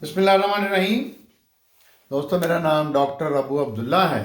بسم اللہ الرحمن الرحیم۔ دوستو، میرا نام ڈاکٹر ابو عبداللہ ہے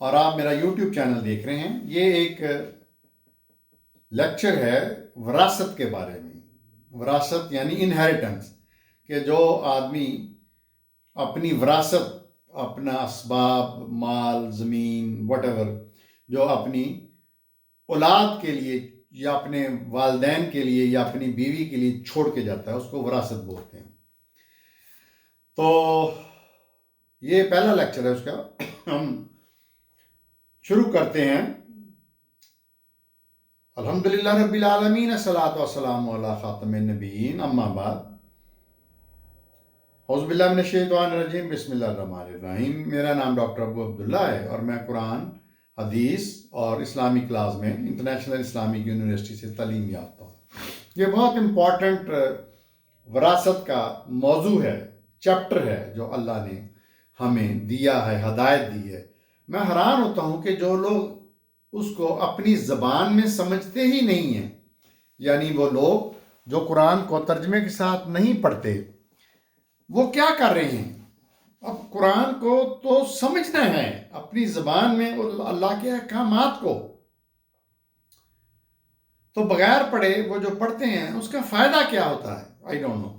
اور آپ میرا یوٹیوب چینل دیکھ رہے ہیں۔ یہ ایک لیکچر ہے وراثت کے بارے میں۔ وراثت یعنی انہیریٹنس، کہ جو آدمی اپنی وراثت، اپنا اسباب، مال، زمین، وٹ ایور، جو اپنی اولاد کے لیے یا اپنے والدین کے لیے یا اپنی بیوی کے لیے چھوڑ کے جاتا ہے، اس کو وراثت بولتے ہیں۔ تو یہ پہلا لیکچر ہے اس کا۔ ہم شروع کرتے ہیں۔ الحمدللہ رب العالمین، الصلاۃ والسلام علی خاتم النبیین، اما بعد، اعوذ باللہ من الشیطان الرجیم، بسم اللہ الرحمن الرحیم۔ میرا نام ڈاکٹر ابو عبداللہ ہے اور میں قرآن، حدیث اور اسلامی کلاس میں انٹرنیشنل اسلامک یونیورسٹی سے تعلیم یافتہ ہوں۔ یہ بہت امپورٹنٹ وراثت کا موضوع ہے، چیپٹر ہے جو اللہ نے ہمیں دیا ہے، ہدایت دی ہے۔ میں حیران ہوتا ہوں کہ جو لوگ اس کو اپنی زبان میں سمجھتے ہی نہیں ہیں، یعنی وہ لوگ جو قرآن کو ترجمے کے ساتھ نہیں پڑھتے، وہ کیا کر رہے ہیں؟ اب قرآن کو تو سمجھنا ہے اپنی زبان میں، اللہ کے احکامات کو، تو بغیر پڑھے وہ جو پڑھتے ہیں اس کا فائدہ کیا ہوتا ہے؟ I don't know.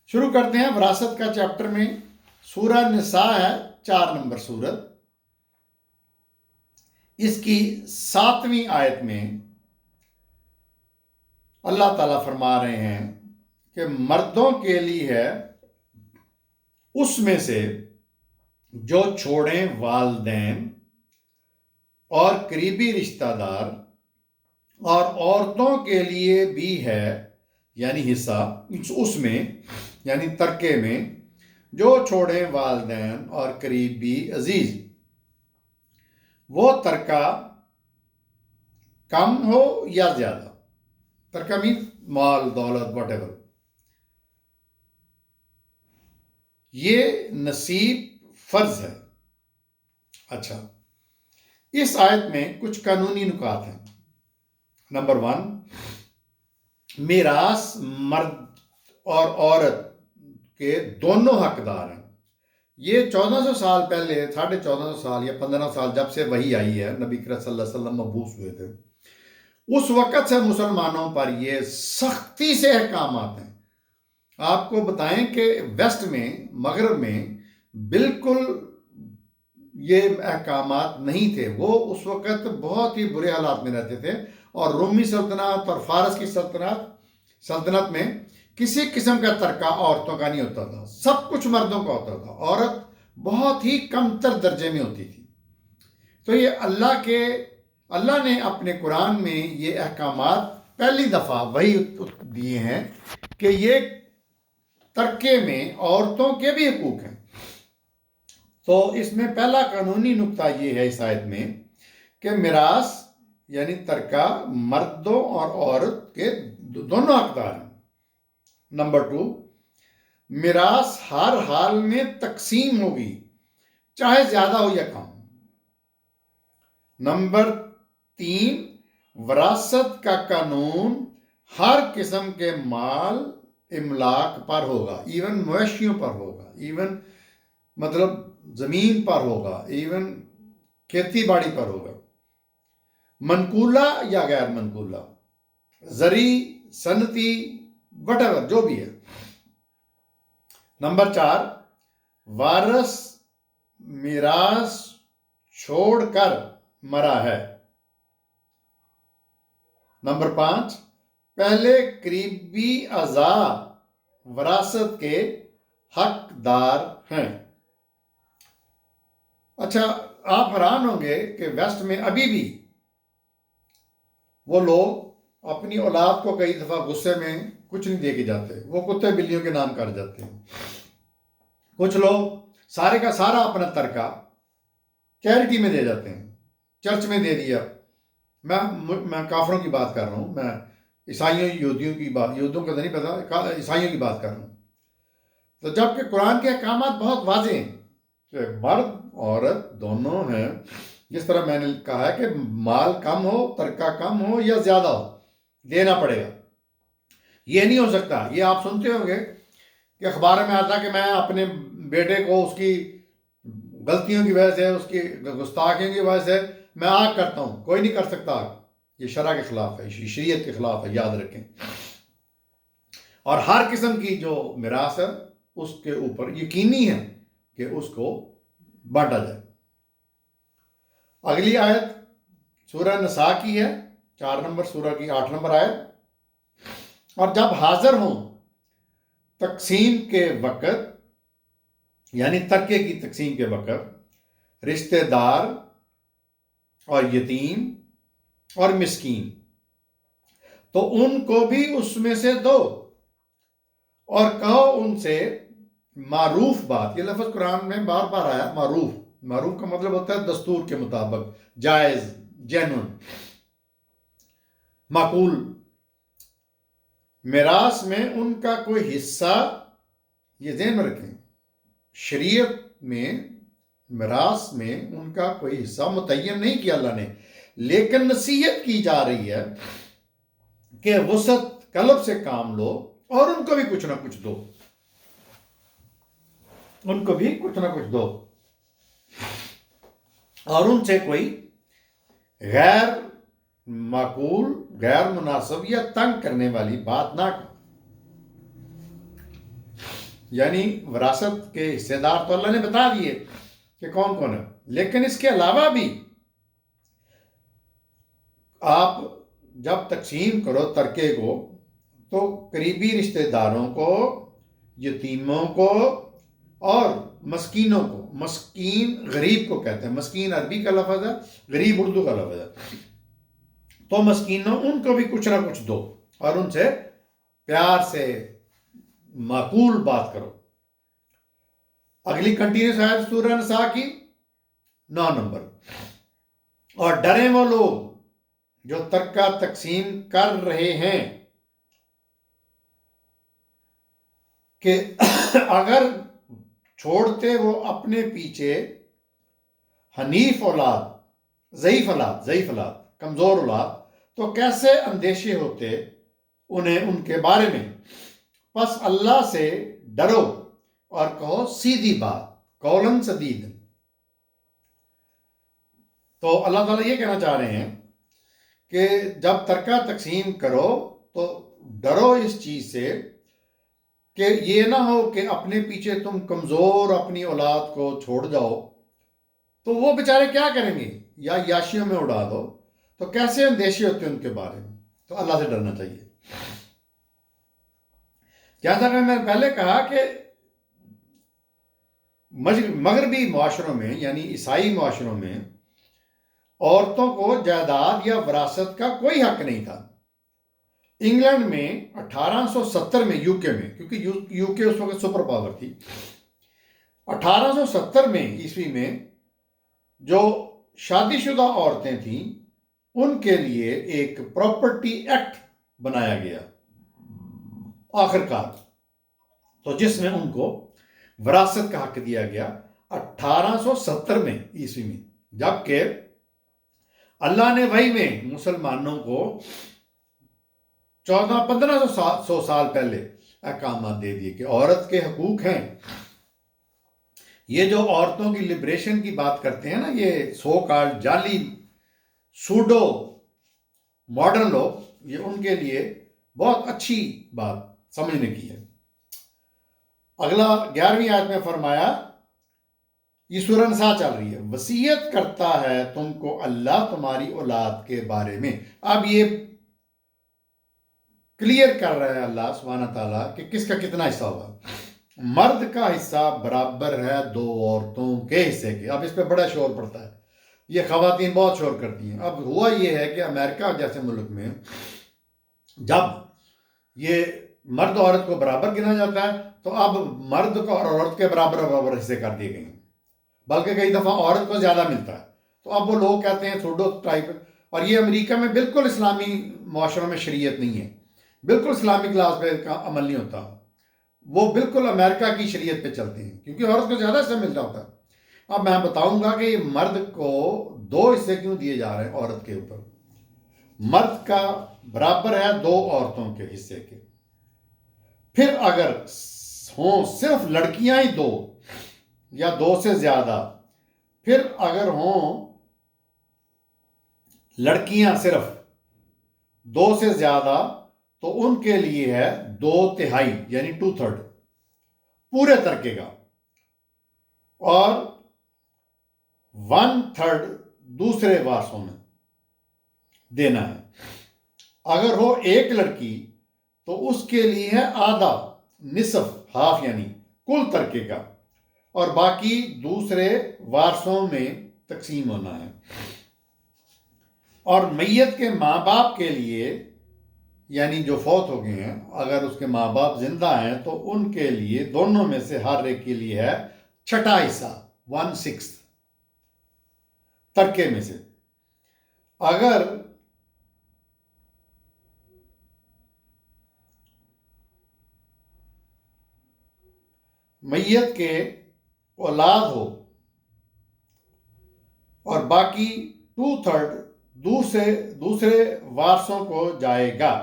شروع کرتے ہیں وراثت کا چیپٹر میں۔ سورہ نساء ہے، 4 نمبر سورت۔ اس کی 7ویں آیت میں اللہ تعالیٰ فرما رہے ہیں کہ مردوں کے لیے ہے اس میں سے جو چھوڑیں والدین اور قریبی رشتہ دار، اور عورتوں کے لیے بھی ہے یعنی حصہ اس میں، یعنی ترکے میں، جو چھوڑیں والدین اور قریبی عزیز، وہ ترکہ کم ہو یا زیادہ۔ ترکہ مین مال، دولت، واٹ ایور، یہ نصیب فرض ہے۔ اچھا، اس آیت میں کچھ قانونی نکات ہیں۔ نمبر 1، میراث مرد اور عورت کے دونوں حقدار ہیں۔ یہ 1400 سال پہلے، 1450 سال یا 15 سال جب سے وحی آئی ہے، نبی کریم صلی اللہ علیہ وسلم مبعوث ہوئے تھے، اس وقت سے مسلمانوں پر یہ سختی سے احکامات ہیں۔ آپ کو بتائیں کہ ویسٹ میں، مغرب میں بالکل یہ احکامات نہیں تھے۔ وہ اس وقت بہت ہی برے حالات میں رہتے تھے، اور رومی سلطنت اور فارس کی سلطنت میں کسی قسم کا ترکہ عورتوں کا نہیں ہوتا تھا، سب کچھ مردوں کا ہوتا تھا، عورت بہت ہی کم تر درجے میں ہوتی تھی۔ تو یہ اللہ نے اپنے قرآن میں یہ احکامات پہلی دفعہ وہی دیے ہیں کہ یہ ترکے میں عورتوں کے بھی حقوق ہیں۔ تو اس میں پہلا قانونی نقطہ یہ ہے اس آیت میں کہ میراث یعنی ترکہ مردوں اور عورت کے دونوں حقدار ہیں۔ نمبر 2، میراث ہر حال میں تقسیم ہوگی، چاہے زیادہ ہو یا کم۔ نمبر 3، وراثت کا قانون ہر قسم کے مال املاک پر ہوگا، ایون مویشیوں پر ہوگا، ایون مطلب زمین پر ہوگا، ایون کھیتی باڑی پر ہوگا، منقولہ یا غیر منقولہ، زرعی، صنعتی، وٹ ایور جو بھی ہے۔ نمبر 4، وارث میراث چھوڑ کر مرا ہے۔ نمبر 5، پہلے قریبی اعضاء وراثت کے حقدار ہیں۔ اچھا، آپ حیران ہوں گے کہ ویسٹ میں ابھی بھی وہ لوگ اپنی اولاد کو کئی دفعہ غصے میں کچھ نہیں دے کے جاتے، وہ کتے بلیوں کے نام کر جاتے ہیں۔ کچھ لوگ سارے کا سارا اپنا ترکہ چیریٹی میں دے جاتے ہیں، چرچ میں دے دیا۔ میں کافروں کی بات کر رہا ہوں، میں عیسائیوں، یہودیوں کا تو نہیں پتا، عیسائیوں کی بات کر رہا ہوں۔ تو جبکہ قرآن کے احکامات بہت واضح ہیں کہ مرد عورت دونوں ہیں۔ جس طرح میں نے کہا ہے کہ مال کم ہو، ترکہ کم ہو یا زیادہ ہو، دینا پڑے گا۔ یہ نہیں ہو سکتا، یہ آپ سنتے ہوں گے کہ اخبار میں آتا کہ میں اپنے بیٹے کو اس کی غلطیوں کی وجہ سے، اس کی گستاخیوں کی وجہ سے میں آگ کرتا ہوں، کوئی نہیں کر سکتا آگ. یہ شرع کے خلاف ہے، شریعت کے خلاف ہے، یاد رکھیں. اور ہر قسم کی جو میراث ہے اس کے اوپر یقینی ہے کہ اس کو بانٹا جائے. اگلی آیت سورہ نساء کی ہے، 4 نمبر سورہ کی 8 نمبر آیت. اور جب حاضر ہوں تقسیم کے وقت، یعنی ترکے کی تقسیم کے وقت، رشتہ دار اور یتیم اور مسکین، تو ان کو بھی اس میں سے دو، اور کہو ان سے معروف بات. یہ لفظ قرآن میں بار بار آیا، معروف. معروف کا مطلب ہوتا ہے دستور کے مطابق، جائز، جینون، معقول. میراث میں ان کا کوئی حصہ، یہ ذہن میں رکھیں، شریعت میں میراث میں ان کا کوئی حصہ متعین نہیں کیا اللہ نے، لیکن نصیحت کی جا رہی ہے کہ وسعت قلب سے کام لو اور ان کو بھی کچھ نہ کچھ دو، ان کو بھی کچھ نہ کچھ دو، اور ان سے کوئی غیر معقول، غیر مناسب یا تنگ کرنے والی بات نہ کرو. یعنی وراثت کے حصے دار تو اللہ نے بتا دیے کہ کون کون ہے، لیکن اس کے علاوہ بھی آپ جب تقسیم کرو ترکے کو، تو قریبی رشتہ داروں کو، یتیموں کو اور مسکینوں کو. مسکین غریب کو کہتے ہیں، مسکین عربی کا لفظ ہے، غریب اردو کا لفظ ہے. تو مسکینوں، ان کو بھی کچھ نہ کچھ دو اور ان سے پیار سے معقول بات کرو. اگلی کنٹینیوس آیت سورہ نساء کی 9 نمبر. اور ڈریں وہ لوگ جو ترکہ تقسیم کر رہے ہیں کہ اگر چھوڑتے وہ اپنے پیچھے حنیف اولاد، ضعیف اولاد، کمزور اولاد، تو کیسے اندیشے ہوتے انہیں ان کے بارے میں. پس اللہ سے ڈرو اور کہو سیدھی بات، قولاً سدید. تو اللہ تعالیٰ یہ کہنا چاہ رہے ہیں کہ جب ترکہ تقسیم کرو تو ڈرو اس چیز سے کہ یہ نہ ہو کہ اپنے پیچھے تم کمزور اپنی اولاد کو چھوڑ جاؤ تو وہ بیچارے کیا کریں گے، یا یاشیوں میں اڑا دو. تو کیسے اندیشے ہوتے ہیں ان کے بارے میں. تو اللہ سے ڈرنا چاہیے. جیسا کہ میں نے پہلے کہا کہ مغربی معاشروں میں، یعنی عیسائی معاشروں میں، عورتوں کو جائیداد یا وراثت کا کوئی حق نہیں تھا. انگلینڈ میں 1870 میں، یو کے میں، کیونکہ یو کے اس وقت سپر پاور تھی، 1870 میں عیسوی میں جو شادی شدہ عورتیں تھیں ان کے لیے ایک پراپرٹی ایکٹ بنایا گیا آخرکار، تو جس میں ان کو وراثت کا حق دیا گیا 1870 میں عیسوی میں. جبکہ اللہ نے وحی میں مسلمانوں کو 1500 سال پہلے احکامات دے دیے کہ عورت کے حقوق ہیں. یہ جو عورتوں کی لبریشن کی بات کرتے ہیں نا، یہ سو کالڈ جعلی سوڈو ماڈرن لوگ، یہ ان کے لیے بہت اچھی بات سمجھنے کی ہے. اگلا 11ویں آیت میں فرمایا، یہ سورہ نساء چل رہی ہے، وصیت کرتا ہے تم کو اللہ تمہاری اولاد کے بارے میں. اب یہ کلیئر کر رہا ہے اللہ سبحانہ تعالیٰ کہ کس کا کتنا حصہ ہوگا. مرد کا حصہ برابر ہے 2 عورتوں کے حصے کے. اب اس پہ بڑا شور پڑتا ہے، یہ خواتین بہت شور کرتی ہیں. اب ہوا یہ ہے کہ امریکہ جیسے ملک میں جب یہ مرد عورت کو برابر گنا جاتا ہے تو اب مرد کو اور عورت کے برابر حصے کر دیے گئے ہیں، بلکہ کئی دفعہ عورت کو زیادہ ملتا ہے. تو اب وہ لوگ کہتے ہیں سوڈو ٹائپ. اور یہ امریکہ میں بالکل اسلامی معاشروں میں شریعت نہیں ہے، بالکل اسلامک لاز پہ کا عمل نہیں ہوتا. وہ بالکل امریکہ کی شریعت پہ چلتے ہیں کیونکہ عورت کو زیادہ حصہ ملتا ہوتا ہے. اب میں بتاؤں گا کہ یہ مرد کو 2 حصے کیوں دیے جا رہے ہیں عورت کے اوپر. مرد کا برابر ہے 2 عورتوں کے حصے کے. پھر اگر ہوں صرف لڑکیاں ہی 2 یا 2 سے زیادہ، پھر اگر ہوں لڑکیاں صرف 2 سے زیادہ تو ان کے لیے ہے 2/3 یعنی 2/3 پورے ترکے کا، اور 1/3 دوسرے وارثوں میں دینا ہے۔ اگر ہو ایک لڑکی تو اس کے لیے ہے آدھا، نصف، ہاف یعنی کل ترکے کا، اور باقی دوسرے وارثوں میں تقسیم ہونا ہے۔ اور میت کے ماں باپ کے لیے، یعنی جو فوت ہو گئے ہیں، اگر اس کے ماں باپ زندہ ہیں تو ان کے لیے دونوں میں سے ہر ایک کے لیے ہے 6واں حصہ، 1/6 ترکے میں سے۔ اگر میت کے اولاد ہو اور باقی 2/3 دوسرے وارثوں کو جائے گا۔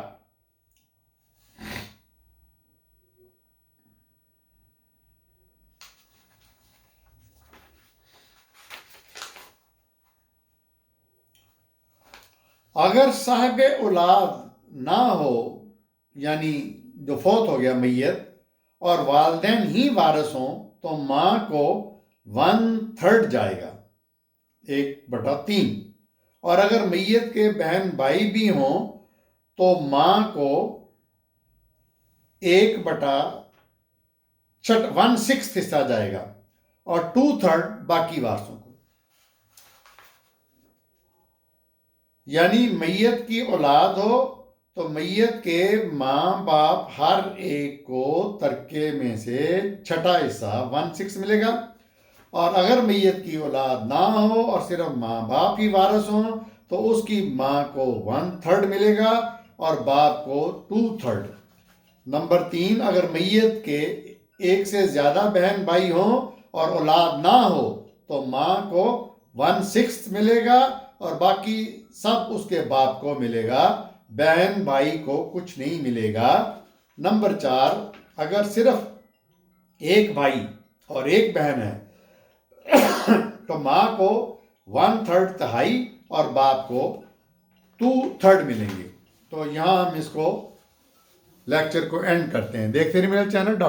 اگر صاحب اولاد نہ ہو، یعنی جو فوت ہو گیا میت، اور والدین ہی وارث ہوں تو ماں کو 1/3 جائے گا، 1/3۔ اور اگر میت کے بہن بھائی بھی ہوں تو ماں کو 1/6 حصہ جائے گا، اور 2/3 باقی وارثوں کو۔ یعنی میت کی اولاد ہو تو میت کے ماں باپ ہر ایک کو ترکے میں سے 6واں حصہ 1/6 ملے گا، اور اگر میت کی اولاد نہ ہو اور صرف ماں باپ ہی وارث ہوں تو اس کی ماں کو 1/3 ملے گا اور باپ کو 2/3۔ نمبر 3، اگر میت کے ایک سے زیادہ بہن بھائی ہوں اور اولاد نہ ہو تو ماں کو 1/6 ملے گا اور باقی سب اس کے باپ کو ملے گا، بہن بھائی کو کچھ نہیں ملے گا۔ نمبر 4، اگر صرف ایک بھائی اور ایک بہن ہے تو ماں کو 1/3 تہائی اور باپ کو 2/3 ملیں گے۔ تو یہاں ہم اس کو لیکچر کو اینڈ کرتے ہیں۔ دیکھتے رہیے میرا چینل ڈاکٹر